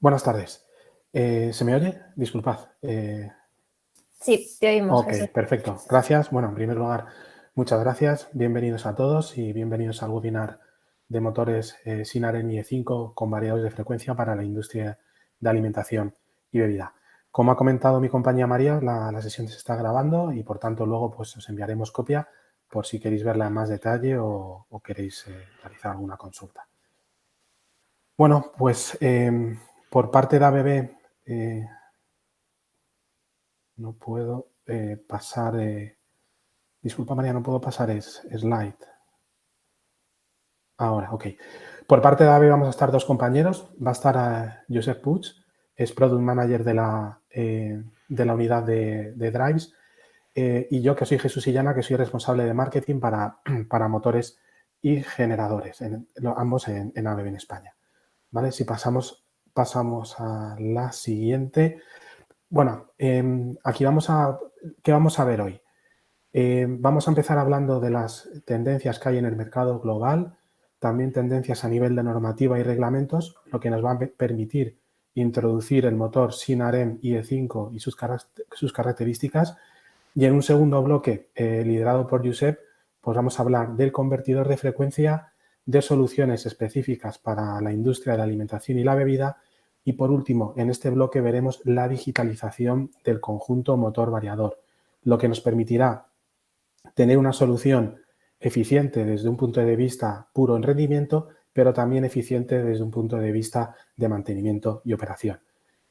Buenas tardes. ¿Se me oye? Disculpad. Sí, te oímos, Ok, Jesús. perfecto. Gracias. Bueno, en primer lugar, muchas gracias. Bienvenidos a todos y bienvenidos al webinar de motores Sinaren IE5 con variadores de frecuencia para la industria de alimentación y bebida. Como ha comentado mi compañera María, la sesión se está grabando y por tanto luego pues, os enviaremos copia por si queréis verla en más detalle o queréis realizar alguna consulta. Bueno, pues por parte de ABB no puedo pasar... disculpa, María, no puedo pasar slide. Ahora, ok. Por parte de AVE vamos a estar dos compañeros. Va a estar Josep Puig, es Product Manager de la unidad de Drives, y yo, que soy Jesús Illana, que soy responsable de marketing para motores y generadores, ambos en ABB en España. ¿Vale? Si pasamos a la siguiente. Bueno, aquí ¿qué vamos a ver hoy? Vamos a empezar hablando de las tendencias que hay en el mercado global, también tendencias a nivel de normativa y reglamentos, lo que nos va a permitir introducir el motor Sinaren IE5 y sus características. Y en un segundo bloque, liderado por Josep, pues vamos a hablar del convertidor de frecuencia, de soluciones específicas para la industria de la alimentación y la bebida. Y por último, en este bloque veremos la digitalización del conjunto motor variador, lo que nos permitirá tener una solución eficiente desde un punto de vista puro en rendimiento, pero también eficiente desde un punto de vista de mantenimiento y operación.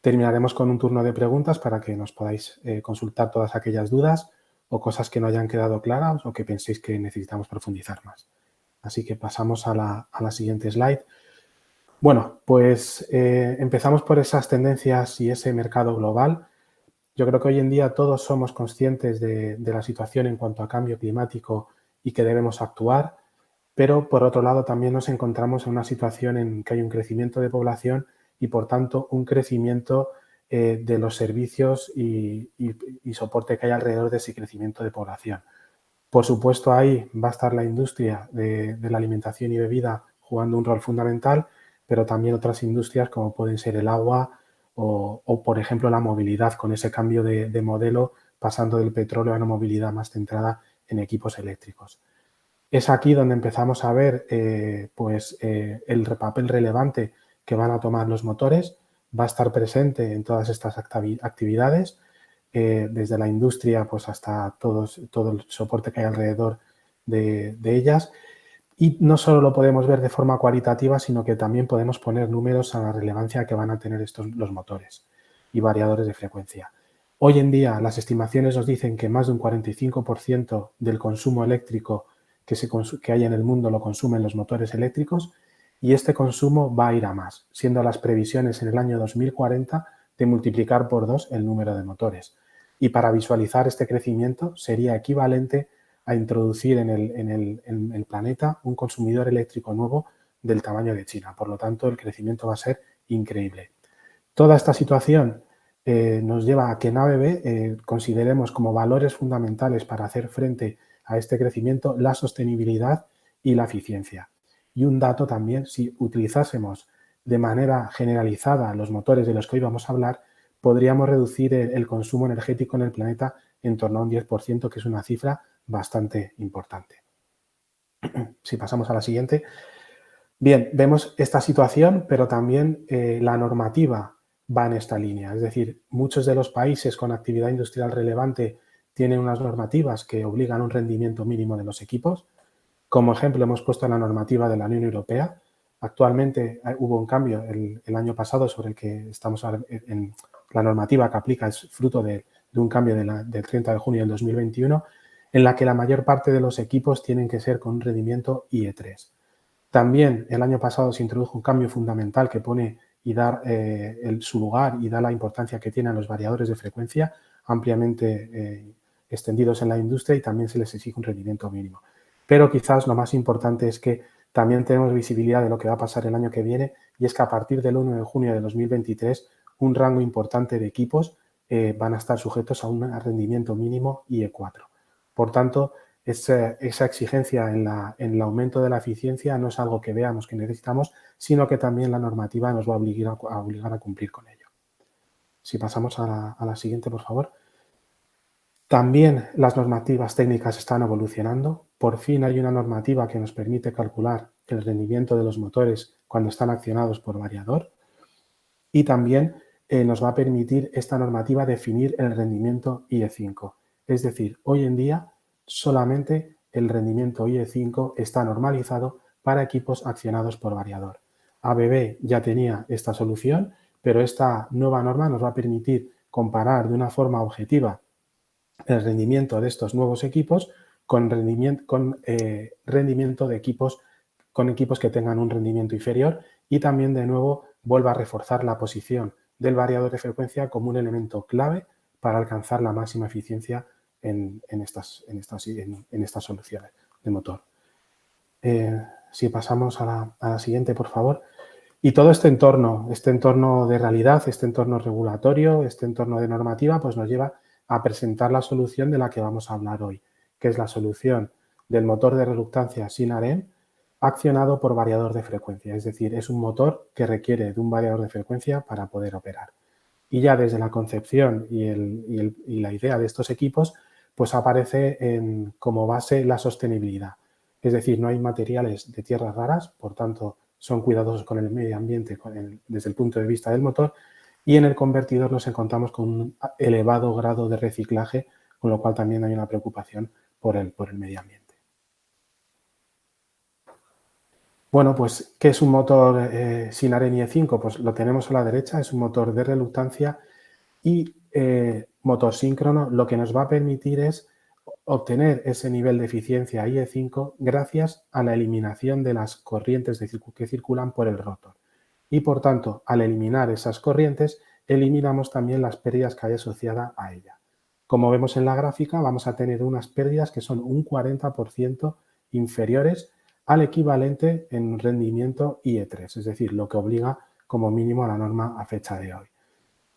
Terminaremos con un turno de preguntas para que nos podáis consultar todas aquellas dudas o cosas que no hayan quedado claras o que penséis que necesitamos profundizar más. Así que pasamos a la siguiente slide. Bueno, pues empezamos por esas tendencias y ese mercado global. Yo creo que hoy en día todos somos conscientes de la situación en cuanto a cambio climático y que debemos actuar, pero por otro lado también nos encontramos en una situación en que hay un crecimiento de población y por tanto un crecimiento de los servicios y soporte que hay alrededor de ese crecimiento de población. Por supuesto, ahí va a estar la industria de la alimentación y bebida jugando un rol fundamental, pero también otras industrias como pueden ser el agua o por ejemplo, la movilidad, con ese cambio de modelo pasando del petróleo a una movilidad más centrada en equipos eléctricos. Es aquí donde empezamos a ver el papel relevante que van a tomar los motores. Va a estar presente en todas estas actividades, desde la industria pues hasta todo el soporte que hay alrededor de ellas. Y no solo lo podemos ver de forma cualitativa, sino que también podemos poner números a la relevancia que van a tener los motores y variadores de frecuencia. Hoy en día las estimaciones nos dicen que más de un 45% del consumo eléctrico que hay en el mundo lo consumen los motores eléctricos, y este consumo va a ir a más, siendo las previsiones en el año 2040 de multiplicar por 2 el número de motores. Y para visualizar este crecimiento sería equivalente a introducir en el planeta un consumidor eléctrico nuevo del tamaño de China. Por lo tanto, el crecimiento va a ser increíble. Toda esta situación nos lleva a que en ABB consideremos como valores fundamentales para hacer frente a este crecimiento la sostenibilidad y la eficiencia. Y un dato también, si utilizásemos de manera generalizada los motores de los que hoy vamos a hablar, podríamos reducir el consumo energético en el planeta en torno a un 10%, que es una cifra bastante importante. Si pasamos a la siguiente. Bien, vemos esta situación, pero también la normativa va en esta línea. Es decir, muchos de los países con actividad industrial relevante tienen unas normativas que obligan a un rendimiento mínimo de los equipos. Como ejemplo, hemos puesto la normativa de la Unión Europea. Actualmente hubo un cambio el año pasado sobre el que estamos en la normativa que aplica, es fruto de un cambio del 30 de junio del 2021, en la que la mayor parte de los equipos tienen que ser con un rendimiento IE3. También el año pasado se introdujo un cambio fundamental que pone y da su lugar y da la importancia que tienen los variadores de frecuencia ampliamente extendidos en la industria, y también se les exige un rendimiento mínimo. Pero quizás lo más importante es que también tenemos visibilidad de lo que va a pasar el año que viene, y es que a partir del 1 de junio de 2023 un rango importante de equipos van a estar sujetos a un rendimiento mínimo IE4. Por tanto, esa exigencia en el aumento de la eficiencia no es algo que veamos que necesitamos, sino que también la normativa nos va a obligar a cumplir con ello. Si pasamos a la siguiente, por favor. También las normativas técnicas están evolucionando. Por fin hay una normativa que nos permite calcular el rendimiento de los motores cuando están accionados por variador. Y también nos va a permitir esta normativa definir el rendimiento IE5. Es decir, hoy en día solamente el rendimiento IE5 está normalizado para equipos accionados por variador. ABB ya tenía esta solución, pero esta nueva norma nos va a permitir comparar de una forma objetiva el rendimiento de estos nuevos equipos con rendimiento de equipos que tengan un rendimiento inferior, y también de nuevo vuelve a reforzar la posición del variador de frecuencia como un elemento clave para alcanzar la máxima eficiencia en estas soluciones de motor. Si pasamos a la siguiente, por favor. Y todo este entorno de realidad, este entorno regulatorio, este entorno de normativa, pues nos lleva a presentar la solución de la que vamos a hablar hoy, que es la solución del motor de reluctancia sin harén accionado por variador de frecuencia. Es decir, es un motor que requiere de un variador de frecuencia para poder operar. Y ya desde la concepción y la idea de estos equipos, pues aparece como base la sostenibilidad. Es decir, no hay materiales de tierras raras, por tanto, son cuidadosos con el medio ambiente desde el punto de vista del motor, y en el convertidor nos encontramos con un elevado grado de reciclaje, con lo cual también hay una preocupación por el medio ambiente. Bueno, pues, ¿qué es un motor sin harén IE5? Pues lo tenemos a la derecha, es un motor de reluctancia y motor síncrono. Lo que nos va a permitir es obtener ese nivel de eficiencia IE5 gracias a la eliminación de las corrientes que circulan por el rotor. Y, por tanto, al eliminar esas corrientes, eliminamos también las pérdidas que hay asociadas a ella. Como vemos en la gráfica, vamos a tener unas pérdidas que son un 40% inferiores al equivalente en rendimiento IE3, es decir, lo que obliga como mínimo a la norma a fecha de hoy.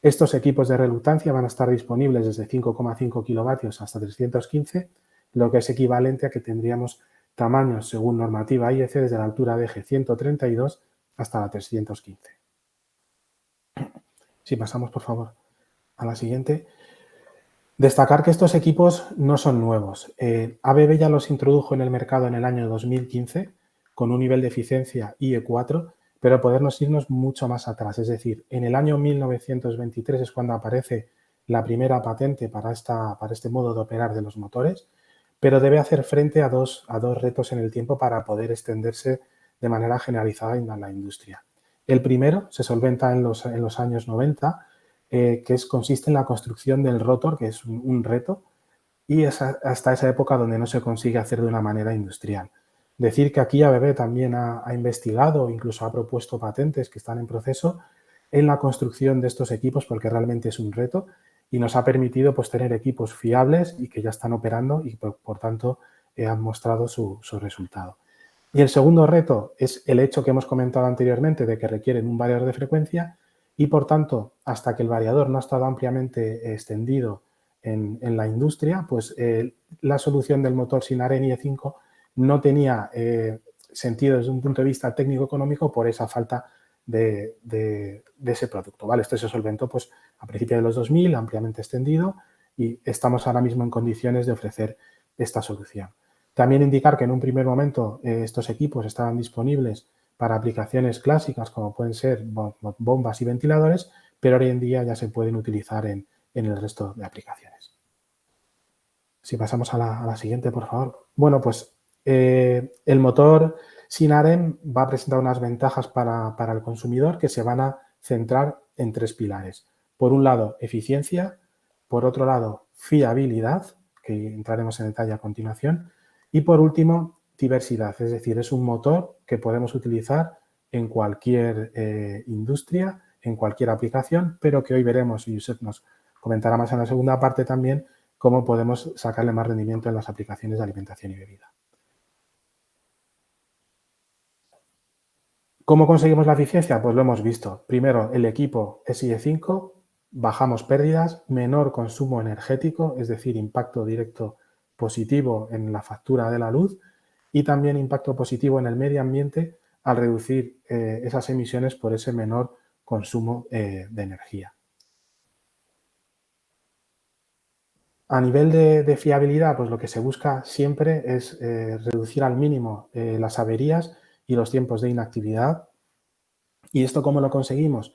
Estos equipos de reluctancia van a estar disponibles desde 5,5 kilovatios hasta 315, lo que es equivalente a que tendríamos tamaños según normativa IEC desde la altura de eje 132 hasta la 315. Si pasamos, por favor, a la siguiente. Destacar que estos equipos no son nuevos. ABB ya los introdujo en el mercado en el año 2015 con un nivel de eficiencia IE4, pero podernos irnos mucho más atrás. Es decir, en el año 1923 es cuando aparece la primera patente para este modo de operar de los motores, pero debe hacer frente a dos retos en el tiempo para poder extenderse de manera generalizada en la industria. El primero se solventa en los años 90, consiste en la construcción del rotor, que es un reto, y es hasta esa época donde no se consigue hacer de una manera industrial. Decir que aquí ABB también ha investigado, incluso ha propuesto patentes que están en proceso en la construcción de estos equipos, porque realmente es un reto y nos ha permitido pues, tener equipos fiables y que ya están operando y por tanto han mostrado su resultado. Y el segundo reto es el hecho que hemos comentado anteriormente de que requieren un variador de frecuencia y, por tanto, hasta que el variador no ha estado ampliamente extendido en la industria, pues la solución del motor sin harén IE5 no tenía sentido desde un punto de vista técnico-económico por esa falta de ese producto, ¿vale? Esto se solventó pues, a principios de los 2000, ampliamente extendido, y estamos ahora mismo en condiciones de ofrecer esta solución. También indicar que en un primer momento estos equipos estaban disponibles para aplicaciones clásicas como pueden ser bombas y ventiladores, pero hoy en día ya se pueden utilizar en el resto de aplicaciones. Si pasamos a la siguiente, por favor. Bueno, pues el motor sin harén va a presentar unas ventajas para el consumidor que se van a centrar en tres pilares. Por un lado, eficiencia. Por otro lado, fiabilidad, que entraremos en detalle a continuación. Y por último, diversidad, es decir, es un motor que podemos utilizar en cualquier industria, en cualquier aplicación, pero que hoy veremos, y Josep nos comentará más en la segunda parte también, cómo podemos sacarle más rendimiento en las aplicaciones de alimentación y bebida. ¿Cómo conseguimos la eficiencia? Pues lo hemos visto. Primero, el equipo es IE5, bajamos pérdidas, menor consumo energético, es decir, impacto directo positivo en la factura de la luz y también impacto positivo en el medio ambiente al reducir esas emisiones por ese menor consumo de energía. A nivel de fiabilidad, pues lo que se busca siempre es reducir al mínimo las averías y los tiempos de inactividad. ¿Y esto cómo lo conseguimos?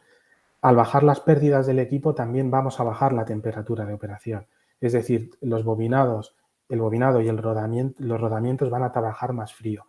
Al bajar las pérdidas del equipo también vamos a bajar la temperatura de operación. Es decir, el bobinado y los rodamientos van a trabajar más frío.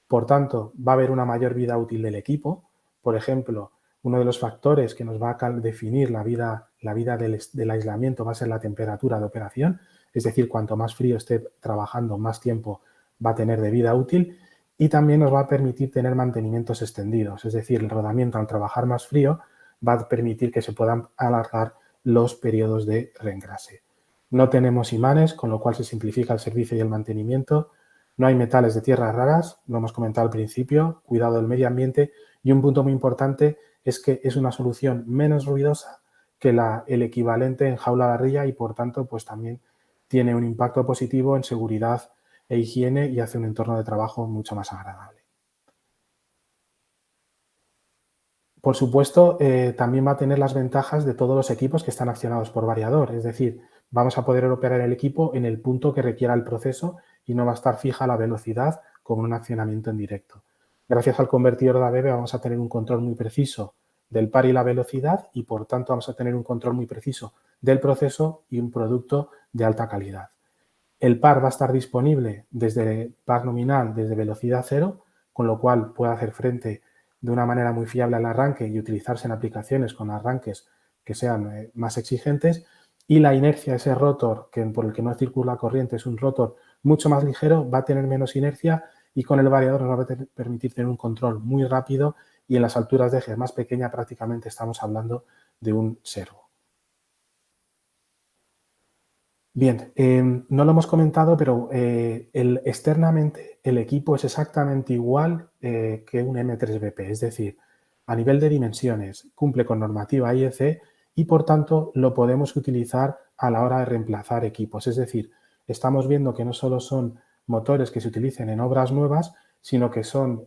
Por tanto, va a haber una mayor vida útil del equipo. Por ejemplo, uno de los factores que nos va a definir la vida del aislamiento va a ser la temperatura de operación. Es decir, cuanto más frío esté trabajando, más tiempo va a tener de vida útil. Y también nos va a permitir tener mantenimientos extendidos. Es decir, el rodamiento al trabajar más frío va a permitir que se puedan alargar los periodos de reengrase. No tenemos imanes, con lo cual se simplifica el servicio y el mantenimiento. No hay metales de tierras raras, lo hemos comentado al principio, cuidado del medio ambiente y un punto muy importante es que es una solución menos ruidosa que el equivalente en jaula de ría y por tanto pues también tiene un impacto positivo en seguridad e higiene y hace un entorno de trabajo mucho más agradable. Por supuesto, también va a tener las ventajas de todos los equipos que están accionados por variador, es decir, vamos a poder operar el equipo en el punto que requiera el proceso y no va a estar fija la velocidad con un accionamiento en directo. Gracias al convertidor de ABB vamos a tener un control muy preciso del par y la velocidad y por tanto vamos a tener un control muy preciso del proceso y un producto de alta calidad. El par va a estar disponible desde par nominal, desde velocidad cero, con lo cual puede hacer frente de una manera muy fiable al arranque y utilizarse en aplicaciones con arranques que sean más exigentes. Y la inercia, ese rotor por el que no circula corriente, es un rotor mucho más ligero, va a tener menos inercia y con el variador nos va a permitir tener un control muy rápido y en las alturas de eje más pequeña prácticamente estamos hablando de un servo. Bien, no lo hemos comentado, pero externamente el equipo es exactamente igual que un M3BP, es decir, a nivel de dimensiones cumple con normativa IEC y por tanto lo podemos utilizar a la hora de reemplazar equipos. Es decir, estamos viendo que no solo son motores que se utilicen en obras nuevas, sino que son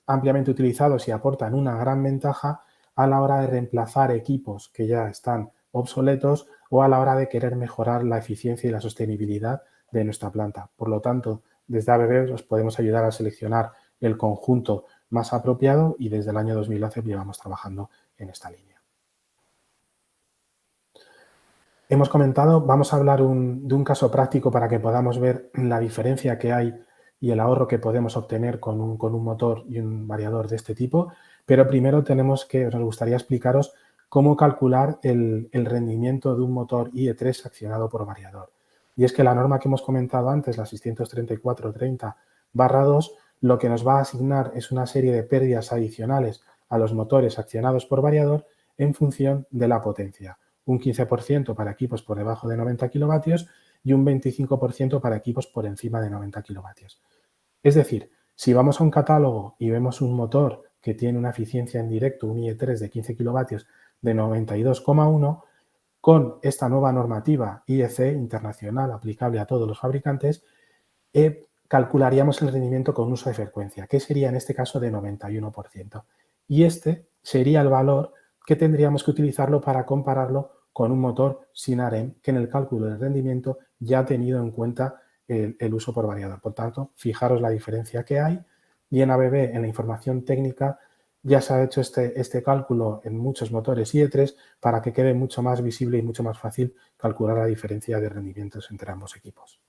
ampliamente utilizados y aportan una gran ventaja a la hora de reemplazar equipos que ya están obsoletos o a la hora de querer mejorar la eficiencia y la sostenibilidad de nuestra planta. Por lo tanto, desde ABB os podemos ayudar a seleccionar el conjunto más apropiado y desde el año 2011 llevamos trabajando en esta línea. Hemos comentado, vamos a hablar de un caso práctico para que podamos ver la diferencia que hay y el ahorro que podemos obtener con un motor y un variador de este tipo, pero primero nos gustaría explicaros cómo calcular el rendimiento de un motor IE3 accionado por variador. Y es que la norma que hemos comentado antes, la 634-30/2, lo que nos va a asignar es una serie de pérdidas adicionales a los motores accionados por variador en función de la potencia. Un 15% para equipos por debajo de 90 kilovatios y un 25% para equipos por encima de 90 kilovatios. Es decir, si vamos a un catálogo y vemos un motor que tiene una eficiencia en directo, un IE3 de 15 kilovatios de 92,1, con esta nueva normativa IEC internacional aplicable a todos los fabricantes, calcularíamos el rendimiento con uso de frecuencia, que sería en este caso de 91%. Y este sería el valor que tendríamos que utilizarlo para compararlo con un motor sin AREM, que en el cálculo del rendimiento ya ha tenido en cuenta el uso por variador. Por tanto, fijaros la diferencia que hay y en ABB, en la información técnica, ya se ha hecho este cálculo en muchos motores IE3 para que quede mucho más visible y mucho más fácil calcular la diferencia de rendimientos entre ambos equipos.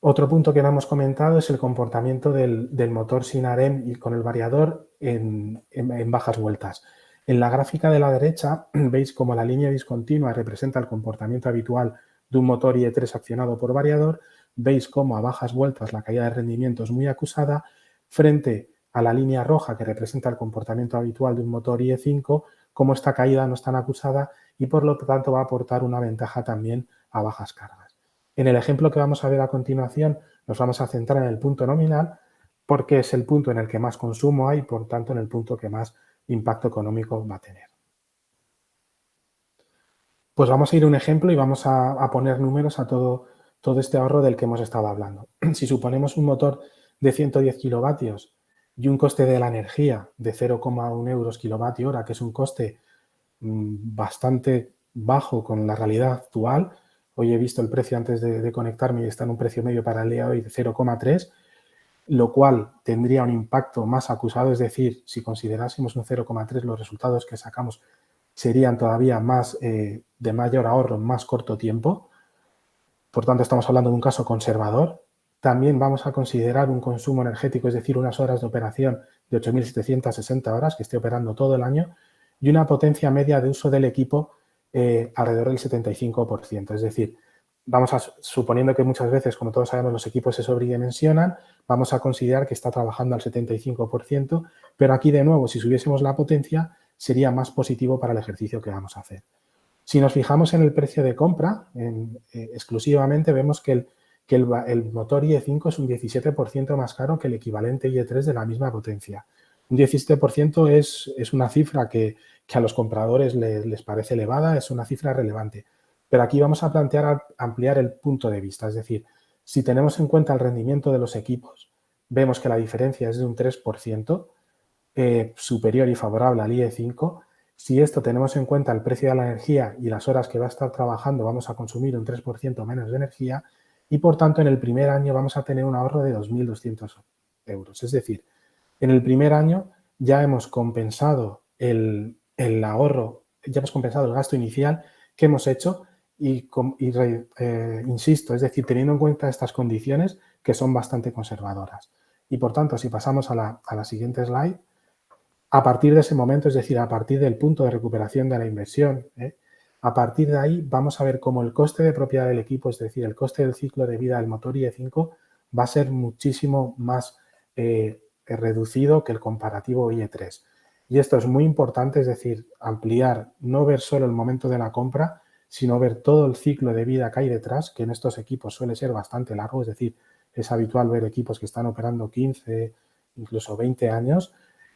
Otro punto que no hemos comentado es el comportamiento del motor sin AREM y con el variador en bajas vueltas. En la gráfica de la derecha veis como la línea discontinua representa el comportamiento habitual de un motor IE3 accionado por variador. Veis cómo a bajas vueltas la caída de rendimiento es muy acusada frente a la línea roja que representa el comportamiento habitual de un motor IE5, como esta caída no es tan acusada y por lo tanto va a aportar una ventaja también a bajas cargas. En el ejemplo que vamos a ver a continuación nos vamos a centrar en el punto nominal porque es el punto en el que más consumo hay y por tanto en el punto que más impacto económico va a tener. Pues vamos a ir a un ejemplo y vamos a poner números a todo todo este ahorro del que hemos estado hablando. Si suponemos un motor de 110 kilovatios y un coste de la energía de 0,1 euros kilovatio hora, que es un coste bastante bajo con la realidad actual. Hoy he visto el precio antes de conectarme y está en un precio medio para el día de hoy de 0,3, lo cual tendría un impacto más acusado, es decir, si considerásemos un 0,3, los resultados que sacamos serían todavía más de mayor ahorro en más corto tiempo. Por tanto, estamos hablando de un caso conservador. También vamos a considerar un consumo energético, es decir, unas horas de operación de 8.760 horas, que esté operando todo el año, y una potencia media de uso del equipo alrededor del 75%. Es decir, suponiendo que muchas veces, como todos sabemos, los equipos se sobredimensionan, vamos a considerar que está trabajando al 75%, pero aquí de nuevo, si subiésemos la potencia, sería más positivo para el ejercicio que vamos a hacer. Si nos fijamos en el precio de compra, exclusivamente vemos que el motor IE5 es un 17% más caro que el equivalente IE3 de la misma potencia. Un 17% es una cifra que a los compradores les parece elevada, es una cifra relevante. Pero aquí vamos a plantear ampliar el punto de vista. Es decir, si tenemos en cuenta el rendimiento de los equipos, vemos que la diferencia es de un 3%, superior y favorable al IE5. Si esto tenemos en cuenta el precio de la energía y las horas que va a estar trabajando, vamos a consumir un 3% menos de energía y, por tanto, en el primer año vamos a tener un ahorro de 2.200 euros. Es decir, en el primer año ya hemos compensado el ahorro, ya hemos compensado el gasto inicial que hemos hecho insisto, es decir, teniendo en cuenta estas condiciones que son bastante conservadoras. Y, por tanto, si pasamos a la siguiente slide, a partir de ese momento, es decir, a partir del punto de recuperación de la inversión, a partir de ahí vamos a ver cómo el coste de propiedad del equipo, es decir, el coste del ciclo de vida del motor IE5 va a ser muchísimo más reducido que el comparativo IE3. Y esto es muy importante, es decir, ampliar, no ver solo el momento de la compra, sino ver todo el ciclo de vida que hay detrás, que en estos equipos suele ser bastante largo, es decir, es habitual ver equipos que están operando 15, incluso 20 años,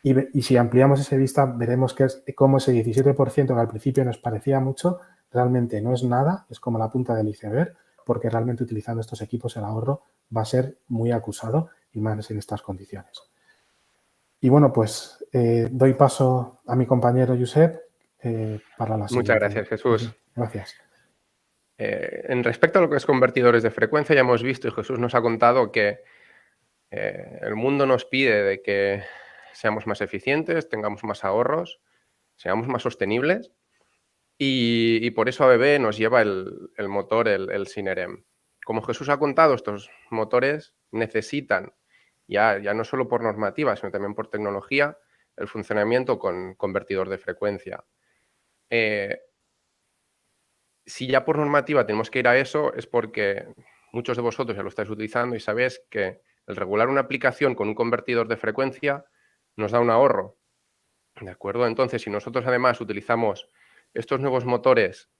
y si ampliamos esa vista, veremos que es como ese 17% que al principio nos parecía mucho, realmente no es nada, es como la punta del iceberg, porque realmente utilizando estos equipos el ahorro va a ser muy acusado y más en estas condiciones. Y bueno, pues doy paso a mi compañero Josep para la siguiente. Muchas gracias, Jesús. Gracias. En respecto a lo que es convertidores de frecuencia, ya hemos visto y Jesús nos ha contado que el mundo nos pide de que seamos más eficientes, tengamos más ahorros, seamos más sostenibles y por eso ABB nos lleva el motor, el Synerem. Como Jesús ha contado, estos motores necesitan, ya no solo por normativa, sino también por tecnología, el funcionamiento con convertidor de frecuencia. Si ya por normativa tenemos que ir a eso, es porque muchos de vosotros ya lo estáis utilizando y sabéis que el regular una aplicación con un convertidor de frecuencia nos da un ahorro. ¿De acuerdo? Entonces, si nosotros además utilizamos estos nuevos motores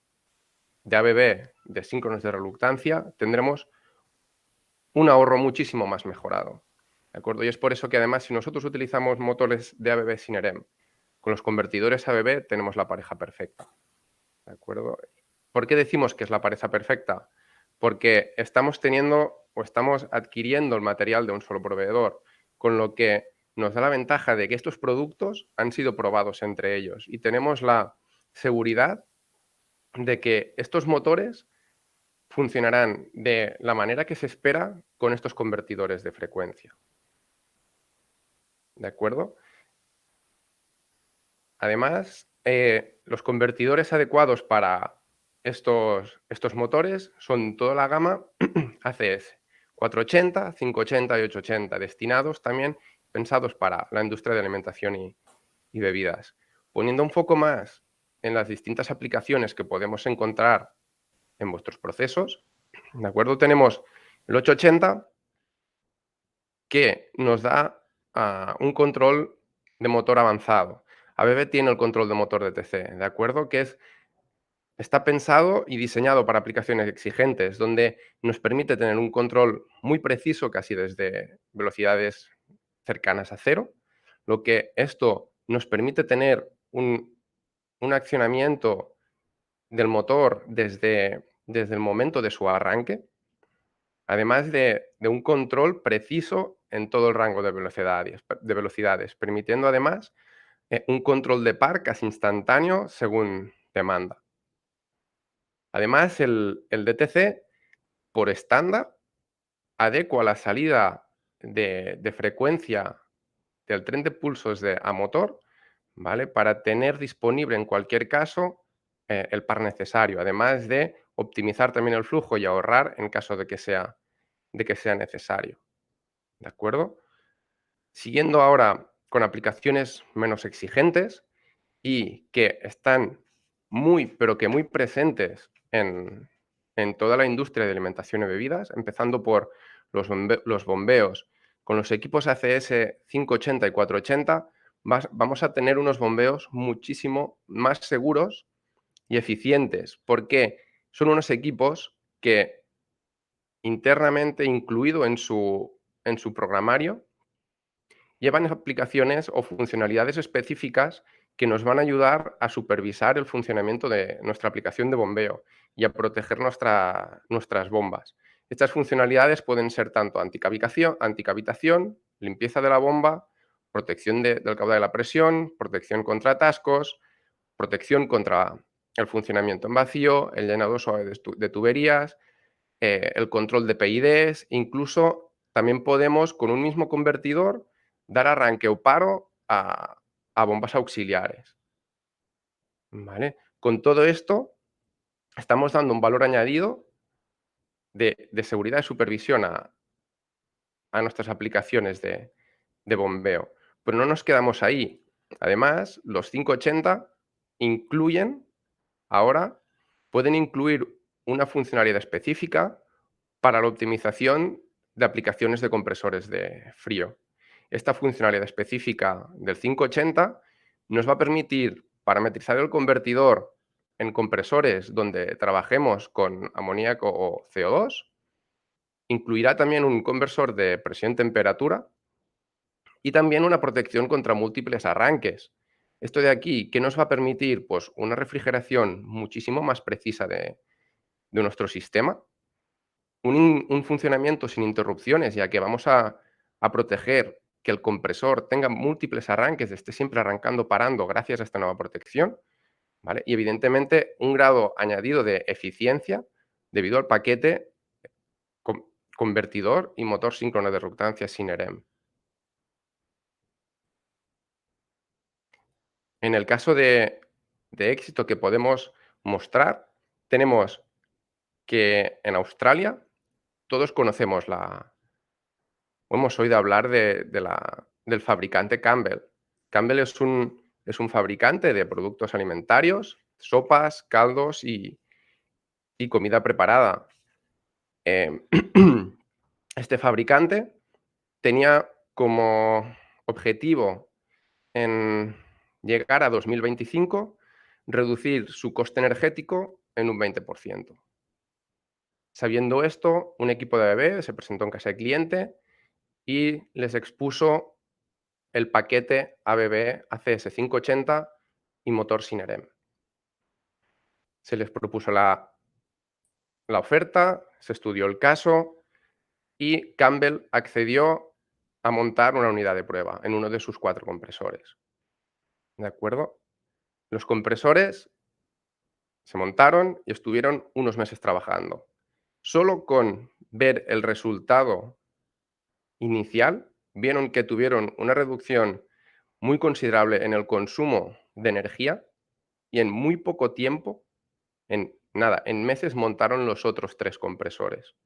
de ABB de síncronos de reluctancia, tendremos un ahorro muchísimo más mejorado. ¿De acuerdo? Y es por eso que además, si nosotros utilizamos motores de ABB Synerem con los convertidores ABB, tenemos la pareja perfecta. ¿De acuerdo? ¿Por qué decimos que es la pareja perfecta? Porque estamos teniendo o estamos adquiriendo el material de un solo proveedor, con lo que nos da la ventaja de que estos productos han sido probados entre ellos y tenemos la seguridad de que estos motores funcionarán de la manera que se espera con estos convertidores de frecuencia. ¿De acuerdo? Además, los convertidores adecuados para estos motores son toda la gama ACS, 480, 580 y 880, destinados también, pensados para la industria de alimentación y bebidas. Poniendo un foco más en las distintas aplicaciones que podemos encontrar en vuestros procesos, ¿de acuerdo? Tenemos el 880 que nos da un control de motor avanzado. ABB tiene el control de motor de TC, ¿de acuerdo? Que está pensado y diseñado para aplicaciones exigentes, donde nos permite tener un control muy preciso, casi desde velocidades cercanas a cero, lo que esto nos permite tener un accionamiento del motor desde el momento de su arranque, además de un control preciso en todo el rango de velocidades, permitiendo además un control de par casi instantáneo según demanda. Además, el DTC, por estándar, adecua la salida de frecuencia del tren de pulsos a motor, ¿vale? Para tener disponible en cualquier caso el par necesario, además de optimizar también el flujo y ahorrar en caso de que sea necesario. ¿De acuerdo? Siguiendo ahora con aplicaciones menos exigentes y que están muy, pero que muy presentes en toda la industria de alimentación y bebidas, empezando por los bombeos. Con los equipos ACS 580 y 480 vamos a tener unos bombeos muchísimo más seguros y eficientes, porque son unos equipos que internamente, incluido en su programario, llevan aplicaciones o funcionalidades específicas que nos van a ayudar a supervisar el funcionamiento de nuestra aplicación de bombeo y a proteger nuestras bombas. Estas funcionalidades pueden ser tanto anticavitación, limpieza de la bomba, protección del caudal de la presión, protección contra atascos, protección contra el funcionamiento en vacío, el llenado suave de tuberías, el control de PIDs, incluso también podemos con un mismo convertidor dar arranque o paro a bombas auxiliares, ¿vale? Con todo esto estamos dando un valor añadido de seguridad y supervisión a nuestras aplicaciones de bombeo. Pero no nos quedamos ahí. Además, los 580 ahora pueden incluir una funcionalidad específica para la optimización de aplicaciones de compresores de frío. Esta funcionalidad específica del 580 nos va a permitir parametrizar el convertidor en compresores donde trabajemos con amoníaco o CO2. Incluirá también un conversor de presión-temperatura y también una protección contra múltiples arranques. Esto de aquí, ¿qué nos va a permitir? Pues una refrigeración muchísimo más precisa de nuestro sistema, un funcionamiento sin interrupciones, ya que vamos a proteger que el compresor tenga múltiples arranques, esté siempre arrancando, parando, gracias a esta nueva protección, ¿vale? Y evidentemente un grado añadido de eficiencia debido al paquete convertidor y motor síncrono de reductancia SYNEREM. En el caso de éxito que podemos mostrar, tenemos que en Australia todos conocemos hemos oído hablar del fabricante Campbell. Campbell es un fabricante de productos alimentarios, sopas, caldos y comida preparada. Este fabricante tenía como objetivo en llegar a 2025 reducir su coste energético en un 20%. Sabiendo esto, un equipo de ABB se presentó en casa del cliente y les expuso el paquete ABB ACS 580 y motor SYNEREM. Se les propuso la oferta, se estudió el caso y Campbell accedió a montar una unidad de prueba en uno de sus 4 compresores. ¿De acuerdo? Los compresores se montaron y estuvieron unos meses trabajando. Solo con ver el resultado inicial, vieron que tuvieron una reducción muy considerable en el consumo de energía y en muy poco tiempo, en meses montaron los otros 3 compresores.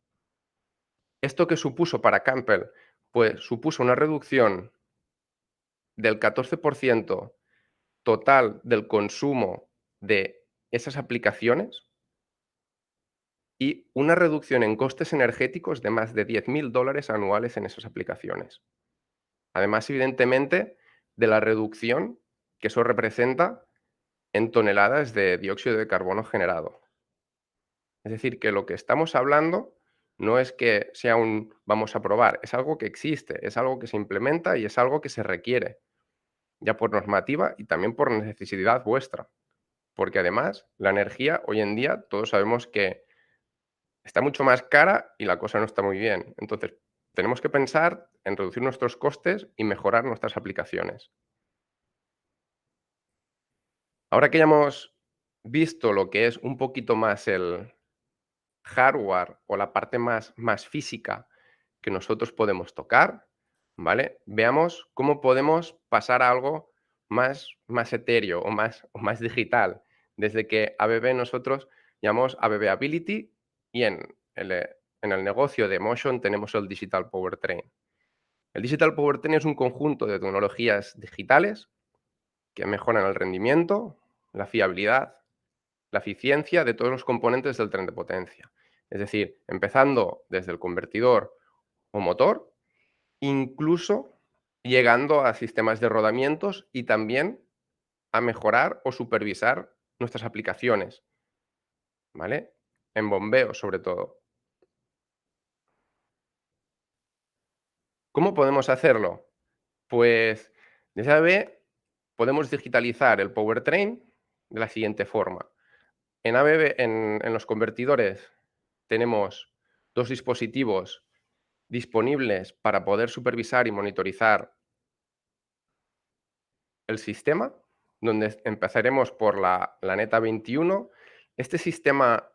¿Esto qué supuso para Campbell? Pues supuso una reducción del 14% total del consumo de esas aplicaciones y una reducción en costes energéticos de más de $10.000 anuales en esas aplicaciones. Además, evidentemente, de la reducción que eso representa en toneladas de dióxido de carbono generado. Es decir, que lo que estamos hablando no es que sea vamos a probar, es algo que existe, es algo que se implementa y es algo que se requiere, ya por normativa y también por necesidad vuestra. Porque además, la energía hoy en día todos sabemos que está mucho más cara y la cosa no está muy bien. Entonces, tenemos que pensar en reducir nuestros costes y mejorar nuestras aplicaciones. Ahora que ya hemos visto lo que es un poquito más el hardware o la parte más física que nosotros podemos tocar, ¿vale? Veamos cómo podemos pasar a algo más etéreo o más digital. Desde que ABB nosotros llamamos ABB Ability y en el negocio de Motion tenemos el Digital Powertrain. El Digital Powertrain es un conjunto de tecnologías digitales que mejoran el rendimiento, la fiabilidad, la eficiencia de todos los componentes del tren de potencia. Es decir, empezando desde el convertidor o motor, incluso llegando a sistemas de rodamientos y también a mejorar o supervisar nuestras aplicaciones, ¿vale? En bombeo, sobre todo. ¿Cómo podemos hacerlo? Pues desde ABB podemos digitalizar el powertrain de la siguiente forma. En ABB, en los convertidores, tenemos 2 dispositivos disponibles para poder supervisar y monitorizar el sistema, donde empezaremos por la neta 21. Este sistema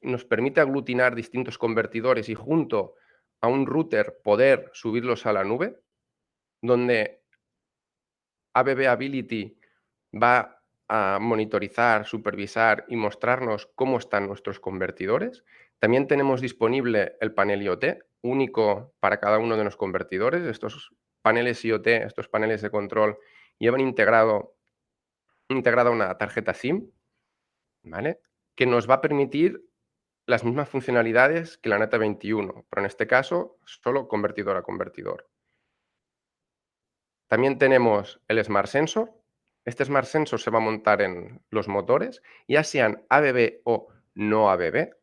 nos permite aglutinar distintos convertidores y junto a un router poder subirlos a la nube, donde ABB Ability va a monitorizar, supervisar y mostrarnos cómo están nuestros convertidores. También tenemos disponible el panel IoT, único para cada uno de los convertidores. Estos paneles IoT, estos paneles de control, llevan integrada una tarjeta SIM, ¿vale? Que nos va a permitir las mismas funcionalidades que la neta 21, pero en este caso solo convertidor a convertidor. También tenemos el Smart Sensor. Este Smart Sensor se va a montar en los motores, ya sean ABB o no ABB,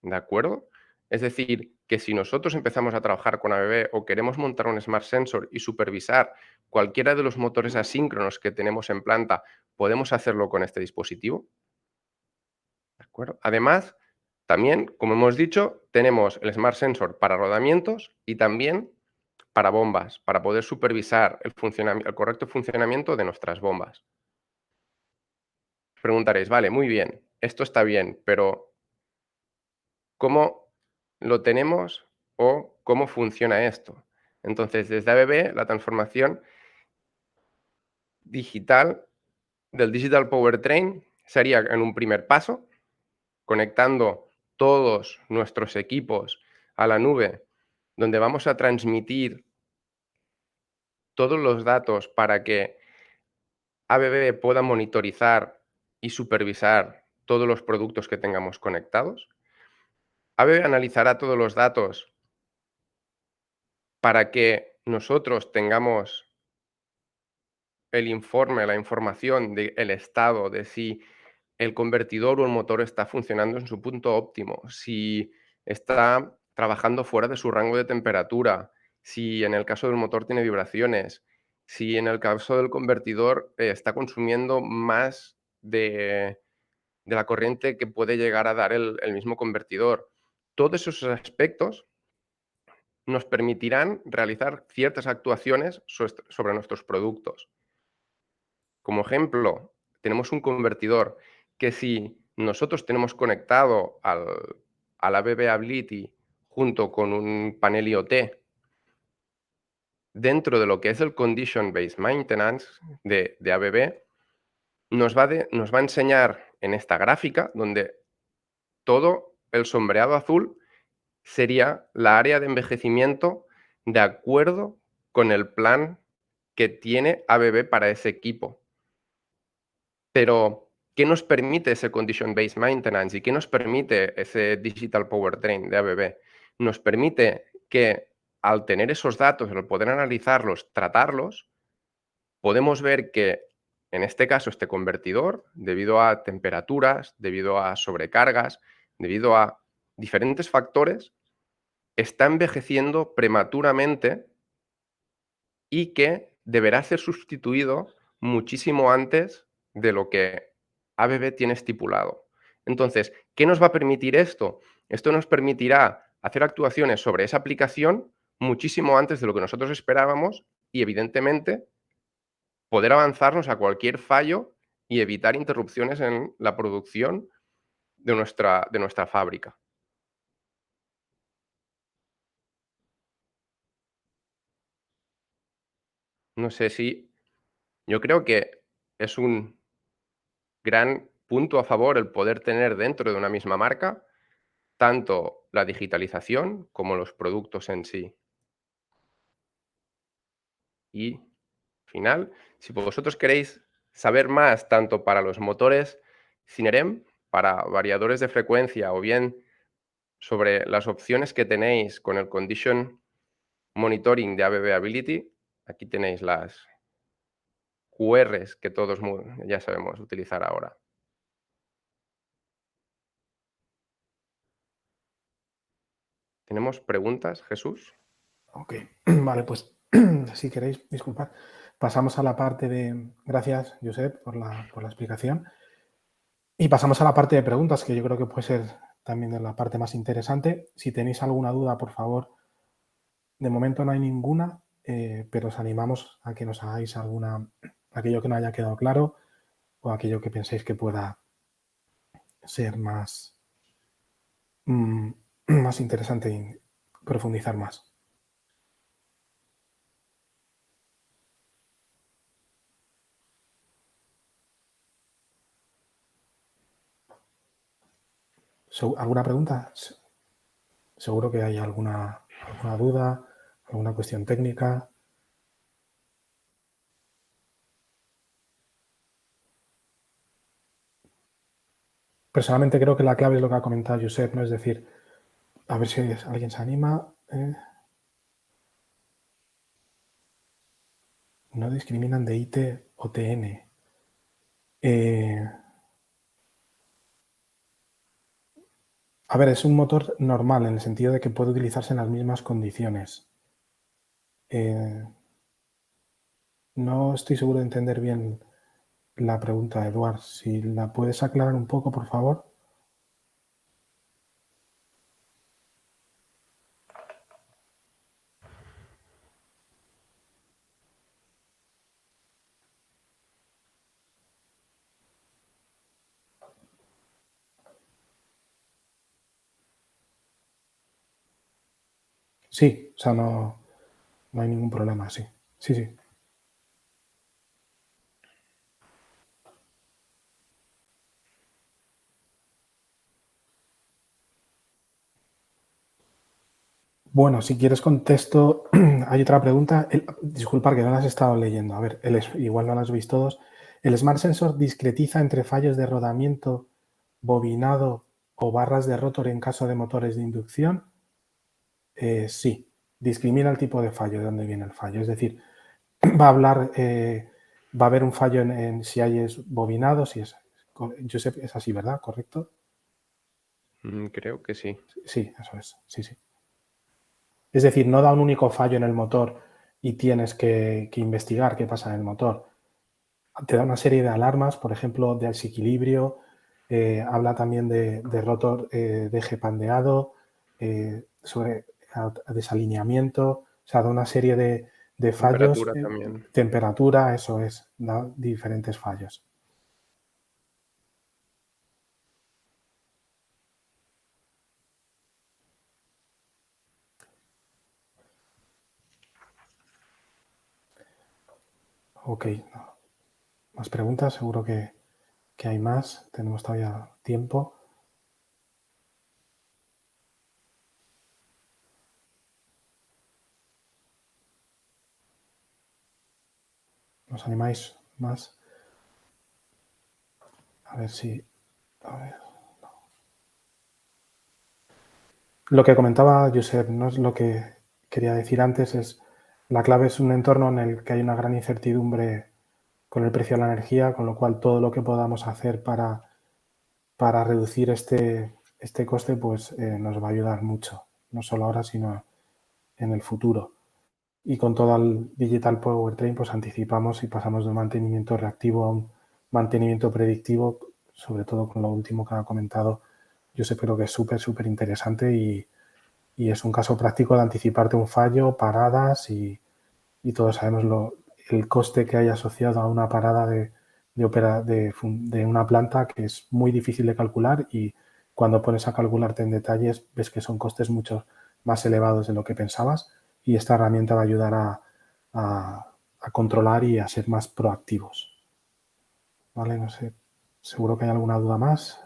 ¿de acuerdo? Es decir, que si nosotros empezamos a trabajar con ABB o queremos montar un Smart Sensor y supervisar cualquiera de los motores asíncronos que tenemos en planta, podemos hacerlo con este dispositivo, ¿de acuerdo? Además, también, como hemos dicho, tenemos el Smart Sensor para rodamientos y también para bombas, para poder supervisar el correcto funcionamiento de nuestras bombas. Os preguntaréis, vale, muy bien, esto está bien, pero ¿cómo lo tenemos o cómo funciona esto? Entonces, desde ABB, la transformación digital del Digital Powertrain sería en un primer paso, conectando todos nuestros equipos a la nube, donde vamos a transmitir todos los datos para que ABB pueda monitorizar y supervisar todos los productos que tengamos conectados. ABB analizará todos los datos para que nosotros tengamos el informe, la información del estado de si el convertidor o el motor está funcionando en su punto óptimo, si está trabajando fuera de su rango de temperatura, si en el caso del motor tiene vibraciones, si en el caso del convertidor está consumiendo más de la corriente que puede llegar a dar el mismo convertidor. Todos esos aspectos nos permitirán realizar ciertas actuaciones sobre nuestros productos. Como ejemplo, tenemos un convertidor que si nosotros tenemos conectado al ABB Ability junto con un panel IoT dentro de lo que es el Condition Based Maintenance de ABB, nos va a enseñar en esta gráfica donde todo el sombreado azul sería la área de envejecimiento de acuerdo con el plan que tiene ABB para ese equipo. Pero, ¿qué nos permite ese Condition Based Maintenance y qué nos permite ese Digital Powertrain de ABB? Nos permite que al tener esos datos, al poder analizarlos, tratarlos, podemos ver que, en este caso, este convertidor, debido a temperaturas, debido a sobrecargas, debido a diferentes factores, está envejeciendo prematuramente y que deberá ser sustituido muchísimo antes de lo que ABB tiene estipulado. Entonces, ¿qué nos va a permitir esto? Esto nos permitirá hacer actuaciones sobre esa aplicación muchísimo antes de lo que nosotros esperábamos y, evidentemente, poder avanzarnos a cualquier fallo y evitar interrupciones en la producción de nuestra fábrica. No sé si yo creo que es un gran punto a favor el poder tener dentro de una misma marca tanto la digitalización como los productos en sí. Y, al final, si vosotros queréis saber más tanto para los motores Cinerem, para variadores de frecuencia o bien sobre las opciones que tenéis con el Condition Monitoring de ABB Ability, aquí tenéis las QRs que todos ya sabemos utilizar ahora. ¿Tenemos preguntas, Jesús? Ok, vale, pues si queréis, disculpad, pasamos a la parte de... Gracias, Josep, por la explicación. Y pasamos a la parte de preguntas, que yo creo que puede ser también de la parte más interesante. Si tenéis alguna duda, por favor, de momento no hay ninguna, pero os animamos a que nos hagáis aquello que no haya quedado claro o aquello que penséis que pueda ser más, más interesante y profundizar más. ¿Alguna pregunta? Seguro que hay alguna duda, alguna cuestión técnica. Personalmente creo que la clave es lo que ha comentado Josep, ¿no? Es decir, a ver si alguien se anima. No discriminan de IT o TN. A ver, es un motor normal en el sentido de que puede utilizarse en las mismas condiciones. No estoy seguro de entender bien la pregunta, Eduard. Si la puedes aclarar un poco, por favor. Sí, o sea, no hay ningún problema, sí. Sí, sí. Bueno, si quieres contesto, hay otra pregunta. Disculpad que no las he estado leyendo. A ver, igual no las veis todos. ¿El Smart Sensor discretiza entre fallos de rodamiento, bobinado o barras de rotor en caso de motores de inducción? Sí, discrimina el tipo de fallo, de dónde viene el fallo. Es decir, va a haber un fallo en si es bobinado, si es... Josep, es así, ¿verdad? ¿Correcto? Creo que sí. Sí, eso es. Sí, sí. Es decir, no da un único fallo en el motor y tienes que investigar qué pasa en el motor. Te da una serie de alarmas, por ejemplo, de desequilibrio, habla también de rotor de eje pandeado, sobre desalineamiento, o sea, da una serie de fallos. Temperatura también. Temperatura, eso es, da diferentes fallos. Ok, más preguntas, seguro que hay más, tenemos todavía tiempo. ¿Os animáis más? A ver si... A ver. Lo que comentaba Josep, no es lo que quería decir antes, es la clave es un entorno en el que hay una gran incertidumbre con el precio de la energía, con lo cual todo lo que podamos hacer para reducir este coste pues nos va a ayudar mucho, no solo ahora sino en el futuro. Y con todo el Digital Powertrain pues anticipamos y pasamos de un mantenimiento reactivo a un mantenimiento predictivo sobre todo con lo último que ha comentado. Yo sé, creo que es súper interesante y es un caso práctico de anticiparte un fallo, paradas y todos sabemos el coste que hay asociado a una parada de una planta, que es muy difícil de calcular, y cuando pones a calcularte en detalles ves que son costes mucho más elevados de lo que pensabas, y esta herramienta va a ayudar a controlar y a ser más proactivos. ¿Vale? No sé, seguro que hay alguna duda más.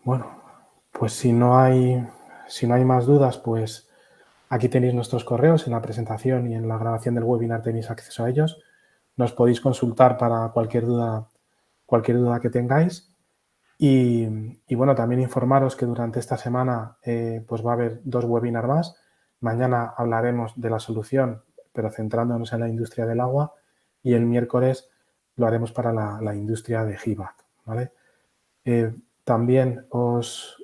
Bueno, pues si no hay más dudas, pues aquí tenéis nuestros correos. En la presentación y en la grabación del webinar tenéis acceso a ellos. Nos podéis consultar para cualquier duda que tengáis. Y bueno, también informaros que durante esta semana pues va a haber 2 webinars más. Mañana hablaremos de la solución, pero centrándonos en la industria del agua, y el miércoles lo haremos para la industria de HVAC, ¿vale? También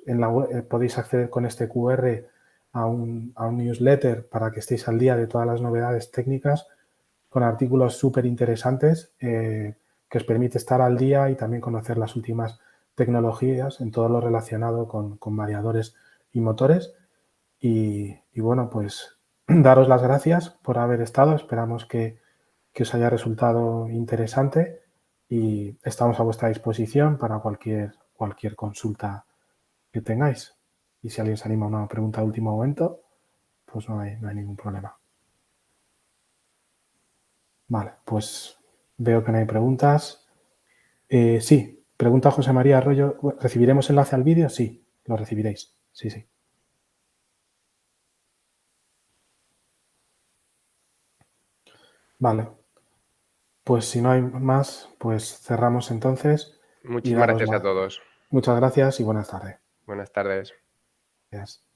en la web podéis acceder con este QR a un newsletter para que estéis al día de todas las novedades técnicas, con artículos súper interesantes que os permite estar al día y también conocer las últimas tecnologías en todo lo relacionado con variadores y motores. Y bueno, pues daros las gracias por haber estado. Esperamos que os haya resultado interesante y estamos a vuestra disposición para cualquier consulta que tengáis. Y si alguien se anima a una pregunta de último momento, pues no hay ningún problema. Vale, pues veo que no hay preguntas. Sí, pregunta José María Arroyo. ¿Recibiremos enlace al vídeo? Sí, lo recibiréis. Sí. Vale. Pues si no hay más, pues cerramos entonces. Muchísimas gracias a todos. Muchas gracias y buenas tardes. Buenas tardes. Gracias.